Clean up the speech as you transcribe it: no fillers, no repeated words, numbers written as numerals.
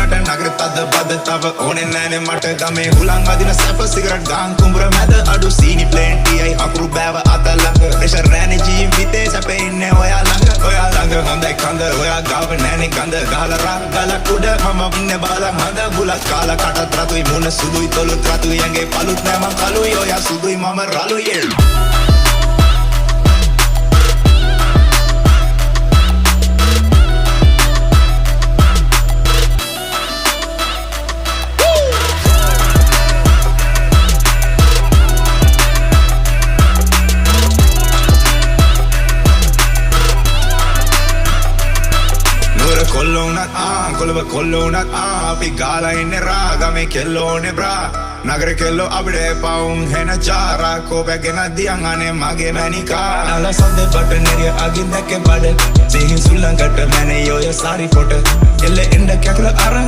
මට නගර තද බද තව ඕනේ නැනේ මට ගමේ හුලං අදින සැප සිගරට් ගාන් කුඹර මැද අඩු සීනි ප්ලේන්ටි අයි අකුරු බෑව අත ළඟ ප්‍රෙෂර් නැනේ ජීවිතේ සැපේ ඉන්නේ ඔයා ළඟ හොඳයි කඳ ඔයා ගාව නැනේ ගඳ ගහලා රා ගලක් උඩ මම ඉන්නේ බලන් හඳ බුලත් කාලා කටත් රතුයි මුණ සුදුයි තොලුත් රතුයි ඇඟේ පළුත් නෑ මං කලුයි ඔයා සුදුයි මම රළුයි කොල්ලෝනත් අපි ගාලා ඉන්නේ රාගමේ කෙල්ලෝනේ බ්‍රා නගර කෙල්ලෝ අපිට පවුන් හෙන චාරා කෝපගෙන දියන් අනේ මගේ මැනිකා නල සඳේ බට නෙරිය අගින් දැක්කේ බඩ සිහින් සුල්ලංකට මැනේ යෝය සාරි ෆොට එල්ල එන්න කැකුල අරන්